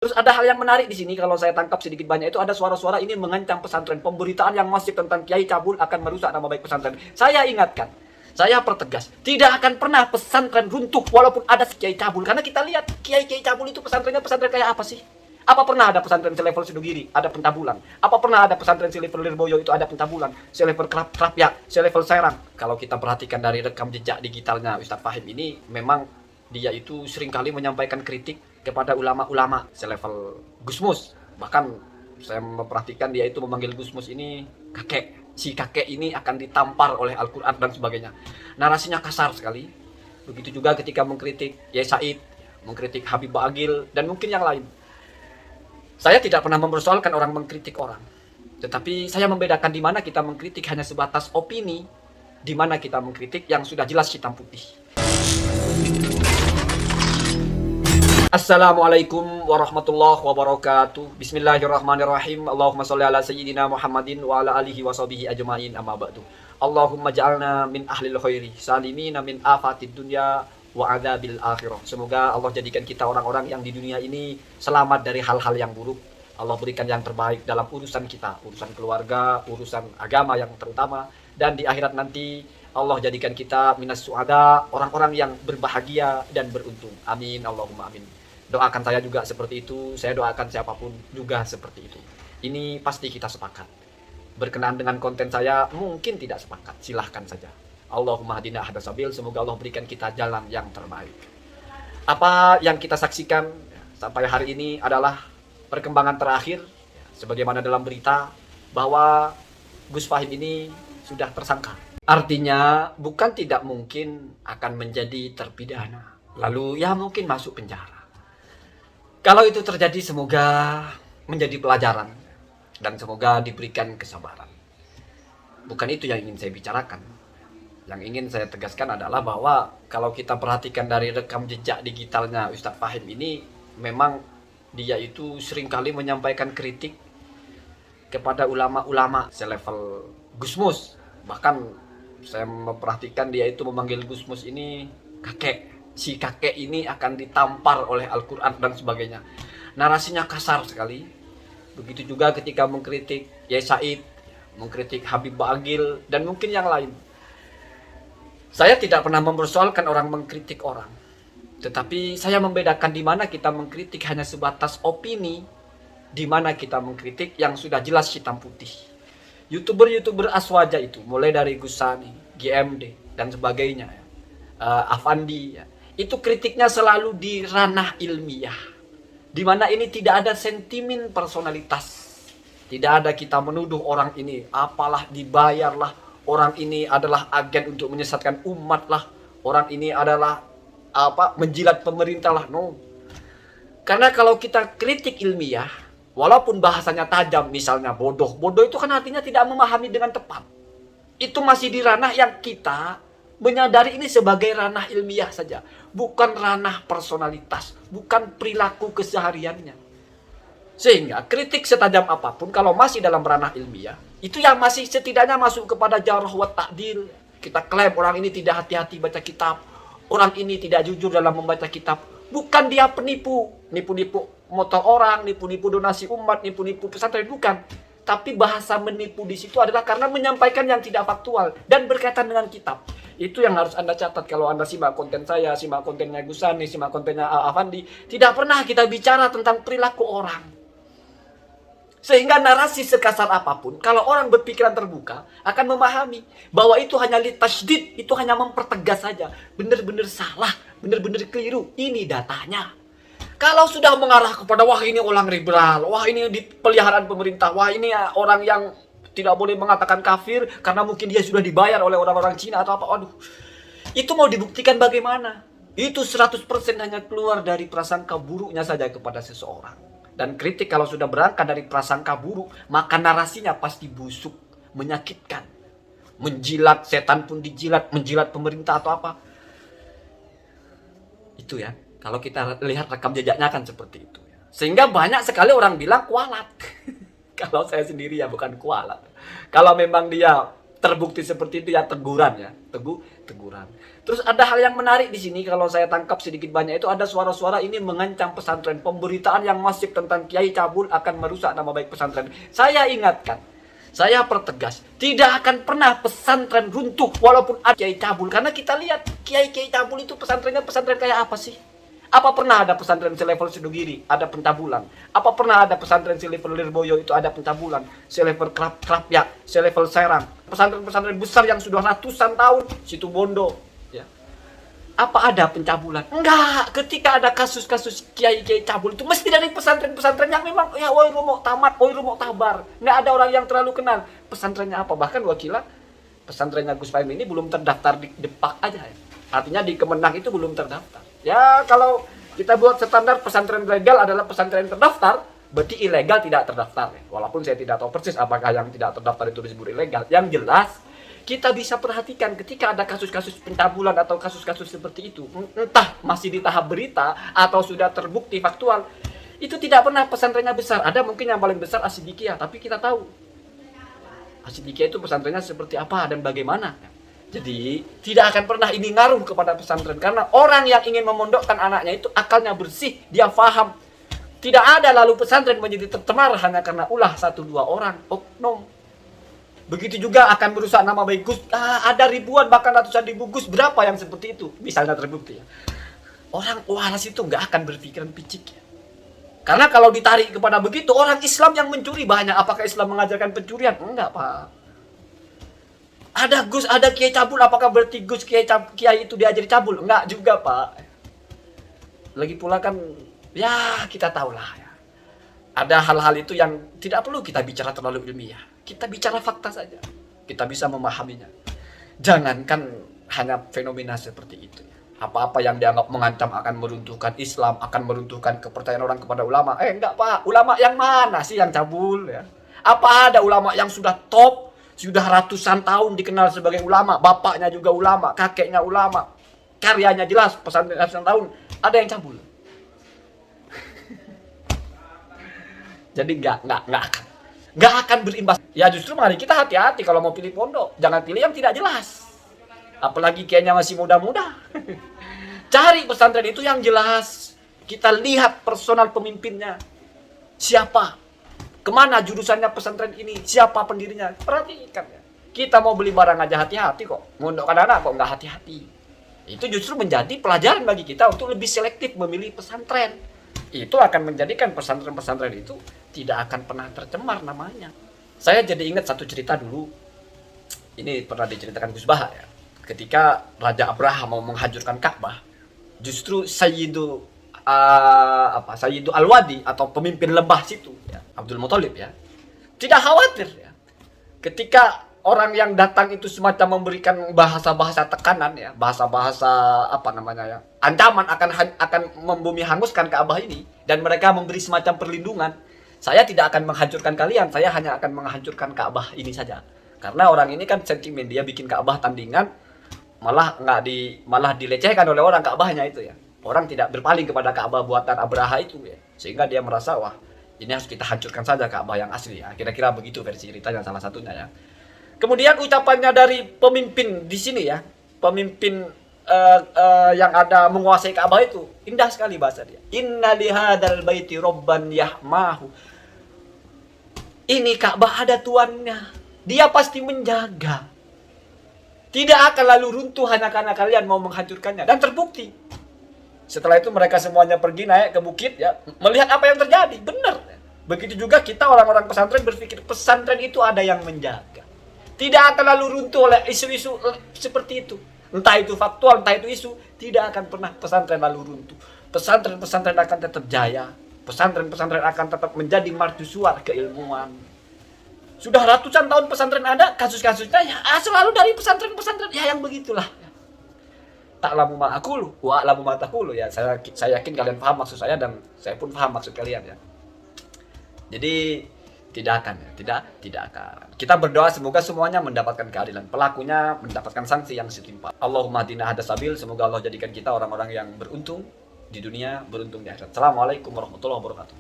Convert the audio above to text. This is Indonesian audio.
Terus ada hal yang menarik di sini kalau saya tangkap sedikit banyak itu ada suara-suara ini mengancam pesantren. Pemberitaan yang masif tentang Kiai Cabul akan merusak nama baik pesantren. Saya ingatkan, saya pertegas, tidak akan pernah pesantren runtuh walaupun ada Kiai Cabul. Karena kita lihat Kiai Cabul itu pesantrennya pesantren kayak apa sih? Apa pernah ada pesantren selevel Sidogiri ada pencabulan? Apa pernah ada pesantren selevel Lirboyo itu ada pencabulan? Selevel Krapyak, selevel Serang. Kalau kita perhatikan dari rekam jejak digitalnya Ustadz Fahim ini, memang dia itu seringkali menyampaikan kritik kepada ulama-ulama selevel Gusmus. Bahkan saya memperhatikan dia itu memanggil Gusmus ini kakek. Si kakek ini akan ditampar oleh Al-Quran dan sebagainya. Narasinya kasar sekali. Begitu juga ketika mengkritik Yai Said, mengkritik Habib Bagil, dan mungkin yang lain. Saya tidak pernah mempersoalkan orang mengkritik orang. Tetapi saya membedakan di mana kita mengkritik hanya sebatas opini, di mana kita mengkritik yang sudah jelas hitam putih. Assalamualaikum warahmatullahi wabarakatuh. Bismillahirrahmanirrahim. Allahumma sholli ala sayyidina Muhammadin wa ala alihi wa sahbihi ajma'in, amma ba'du. Allahumma ja'alna min ahlil khairi, salimina min afatid dunya wa adzabil akhirah. Semoga Allah jadikan kita orang-orang yang di dunia ini selamat dari hal-hal yang buruk. Allah berikan yang terbaik dalam urusan kita, urusan keluarga, urusan agama yang terutama, dan di akhirat nanti Allah jadikan kita minas su'ada, orang-orang yang berbahagia dan beruntung. Amin, Allahumma amin. Doakan saya juga seperti itu, saya doakan siapapun juga seperti itu. Ini pasti kita sepakat. Berkenaan dengan konten saya, mungkin tidak sepakat, silahkan saja. Allahumma hadina ahdas sabil, semoga Allah berikan kita jalan yang terbaik. Apa yang kita saksikan sampai hari ini adalah perkembangan terakhir, sebagaimana dalam berita, bahwa Gus Fahim ini sudah tersangka. Artinya bukan tidak mungkin akan menjadi terpidana, lalu ya mungkin masuk penjara. Kalau itu terjadi, semoga menjadi pelajaran dan semoga diberikan kesabaran. Bukan itu yang ingin saya bicarakan. Yang ingin saya tegaskan adalah bahwa kalau kita perhatikan dari rekam jejak digitalnya Ustadz Fahim ini, memang dia itu seringkali menyampaikan kritik kepada ulama-ulama selevel Gusmus. Bahkan saya memperhatikan dia itu memanggil Gusmus ini kakek. Si kakek ini akan ditampar oleh Al-Quran dan sebagainya. Narasinya kasar sekali. Begitu juga ketika mengkritik Yai Said, mengkritik Habib Bagil, dan mungkin yang lain. Saya tidak pernah mempersoalkan orang mengkritik orang. Tetapi saya membedakan di mana kita mengkritik hanya sebatas opini, di mana kita mengkritik yang sudah jelas hitam putih. YouTuber Aswaja itu, mulai dari Gusani, GMD, dan sebagainya, Afandi, ya. Itu kritiknya selalu di ranah ilmiah, di mana ini tidak ada sentimen personalitas. Tidak ada kita menuduh orang ini apalah, dibayarlah, orang ini adalah agen untuk menyesatkan umat lah, orang ini adalah menjilat pemerintah lah. No. Karena kalau kita kritik ilmiah, walaupun bahasanya tajam, misalnya bodoh itu kan artinya tidak memahami dengan tepat. Itu masih di ranah yang kita menyadari ini sebagai ranah ilmiah saja, bukan ranah personalitas, bukan perilaku kesehariannya. Sehingga kritik setajam apapun kalau masih dalam ranah ilmiah, itu yang masih setidaknya masuk kepada jarh wa ta'dil. Kita klaim orang ini tidak hati-hati baca kitab, orang ini tidak jujur dalam membaca kitab. Bukan dia penipu, nipu-nipu motor orang, nipu-nipu donasi umat, nipu-nipu pesantren, bukan. Tapi bahasa menipu di situ adalah karena menyampaikan yang tidak faktual dan berkaitan dengan kitab. Itu yang harus Anda catat kalau Anda simak konten saya, simak kontennya Gusani, simak kontennya Afandi. Tidak pernah kita bicara tentang perilaku orang. Sehingga narasi sekasar apapun, kalau orang berpikiran terbuka, akan memahami bahwa itu hanya litasydid, itu hanya mempertegas saja. Benar-benar salah, benar-benar keliru. Ini datanya. Kalau sudah mengarah kepada wah ini orang liberal, wah ini di peliharaan pemerintah, wah ini orang yang tidak boleh mengatakan kafir karena mungkin dia sudah dibayar oleh orang-orang Cina atau apa. Waduh, itu mau dibuktikan bagaimana? Itu 100% hanya keluar dari prasangka buruknya saja kepada seseorang. Dan kritik kalau sudah berangkat dari prasangka buruk, maka narasinya pasti busuk, menyakitkan, menjilat, setan pun dijilat, menjilat pemerintah atau apa. Itu ya, kalau kita lihat rekam jejaknya kan seperti itu. Sehingga banyak sekali orang bilang kualat. Kalau saya sendiri ya bukan kualat. Kalau memang dia terbukti seperti itu ya teguran ya, teguran. Terus ada hal yang menarik di sini kalau saya tangkap sedikit banyak itu ada suara-suara ini mengancam pesantren, pemberitaan yang masif tentang Kiai cabul akan merusak nama baik pesantren. Saya ingatkan, saya pertegas, tidak akan pernah pesantren runtuh walaupun ada Kiai cabul, karena kita lihat Kiai cabul itu pesantrennya pesantren kayak apa sih? Apa pernah ada pesantren selevel Sidogiri ada pencabulan? Apa pernah ada pesantren selevel Lirboyo itu ada pencabulan? Selevel Krapyak, selevel Serang, pesantren-pesantren besar yang sudah ratusan tahun, Situbondo, ya. Apa ada pencabulan? Enggak. Ketika ada kasus-kasus kiai cabul itu mesti dari pesantren-pesantren yang memang ya woi rumok tamat, woi rumok tabar. Enggak ada orang yang terlalu kenal pesantrennya apa. Bahkan wakilah pesantrennya Gus Fahim ini belum terdaftar di Depak aja ya. Artinya di Kemenang itu belum terdaftar. Ya kalau kita buat standar pesantren legal adalah pesantren terdaftar, berarti ilegal tidak terdaftar. Walaupun saya tidak tahu persis apakah yang tidak terdaftar itu disebut ilegal. Yang jelas kita bisa perhatikan ketika ada kasus-kasus pencabulan atau kasus-kasus seperti itu, entah masih di tahap berita atau sudah terbukti faktual, itu tidak pernah pesantrennya besar. Ada mungkin yang paling besar Asidikiyah, tapi kita tahu Asidikiyah itu pesantrennya seperti apa dan bagaimana. Jadi tidak akan pernah ini ngaruh kepada pesantren, karena orang yang ingin memondokkan anaknya itu akalnya bersih, dia faham. Tidak ada lalu pesantren menjadi tercemar hanya karena ulah 1-2 orang oknum. Begitu juga akan merusak nama baik Gus. Ada ribuan bahkan ratusan ribu Gus, berapa yang seperti itu misalnya terbukti ya. Orang waras itu nggak akan berpikiran picik ya. Karena kalau ditarik kepada begitu, orang Islam yang mencuri banyak. Apakah Islam mengajarkan pencurian? Enggak, Pak. Ada Gus, ada Kiai cabul, apakah berarti Gus Kiai itu diajari cabul? Enggak juga, Pak. Lagi pula kan ya kita tahulah ya. Ada hal-hal itu yang tidak perlu kita bicara terlalu ilmiah. Kita bicara fakta saja. Kita bisa memahaminya. Jangankan hanya fenomena seperti itu. Apa-apa yang dianggap mengancam akan meruntuhkan Islam, akan meruntuhkan kepercayaan orang kepada ulama. Enggak, Pak. Ulama yang mana sih yang cabul ya? Apa ada ulama yang sudah top, sudah ratusan tahun dikenal sebagai ulama, bapaknya juga ulama, kakeknya ulama, karyanya jelas, pesan ratusan tahun, ada yang cabul? Jadi nggak akan berimbas. Ya justru mari kita hati-hati kalau mau pilih pondok, jangan pilih yang tidak jelas. Apalagi kayaknya masih muda-muda. Cari pesantren itu yang jelas. Kita lihat personal pemimpinnya, siapa, kemana jurusannya pesantren ini, siapa pendirinya, perhatikan ya. Kita mau beli barang aja hati-hati kok, mondokkan anak kok nggak hati-hati. Itu justru menjadi pelajaran bagi kita untuk lebih selektif memilih pesantren. Itu akan menjadikan pesantren-pesantren itu tidak akan pernah tercemar namanya. Saya jadi ingat satu cerita dulu. Ini pernah diceritakan Gus Baha ya. Ketika Raja Abraha mau menghancurkan Ka'bah, justru Sayyidu Al-Wadi atau pemimpin lembah situ ya, Abdul Muthalib ya, tidak khawatir ya. Ketika orang yang datang itu semacam memberikan bahasa-bahasa tekanan ya, bahasa-bahasa ancaman akan membumi hanguskan Ka'bah ini, dan mereka memberi semacam perlindungan. Saya tidak akan menghancurkan kalian, saya hanya akan menghancurkan Ka'bah ini saja. Karena orang ini kan sentimen, dia bikin Ka'bah tandingan, malah dilecehkan oleh orang Ka'bahnya itu ya. Orang tidak berpaling kepada Ka'bah buatan Abraha itu ya. Sehingga dia merasa wah, ini harus kita hancurkan saja Ka'bah yang asli ya. Kira-kira begitu versi ceritanya salah satunya ya. Kemudian ucapannya dari pemimpin di sini ya, pemimpin yang ada menguasai Ka'bah itu indah sekali bahasa dia. Inna lihadzal baiti robban yahmahu. Ini Ka'bah ada tuannya, dia pasti menjaga. Tidak akan lalu runtuh hanya karena kalian mau menghancurkannya. Dan terbukti. Setelah itu mereka semuanya pergi naik ke bukit ya, melihat apa yang terjadi. Benar. Begitu juga kita orang-orang pesantren berpikir pesantren itu ada yang menjaga. Tidak akan lalu runtuh oleh isu-isu seperti itu. Entah itu faktual, entah itu isu. Tidak akan pernah pesantren lalu runtuh. Pesantren-pesantren akan tetap jaya. Pesantren-pesantren akan tetap menjadi mercusuar keilmuan. Sudah ratusan tahun pesantren ada, kasus-kasusnya ya selalu dari pesantren-pesantren ya yang begitulah. Ta'lamu ma aqulu wa a'lamu ma taqulu ya. Saya yakin kalian paham maksud saya dan saya pun paham maksud kalian ya. Jadi tidak akan ya, tidak akan. Kita berdoa semoga semuanya mendapatkan keadilan, pelakunya mendapatkan sanksi yang setimpal. Allahumma hadina hadas sabil, semoga Allah jadikan kita orang-orang yang beruntung di dunia, beruntung di akhirat. Assalamualaikum warahmatullahi wabarakatuh.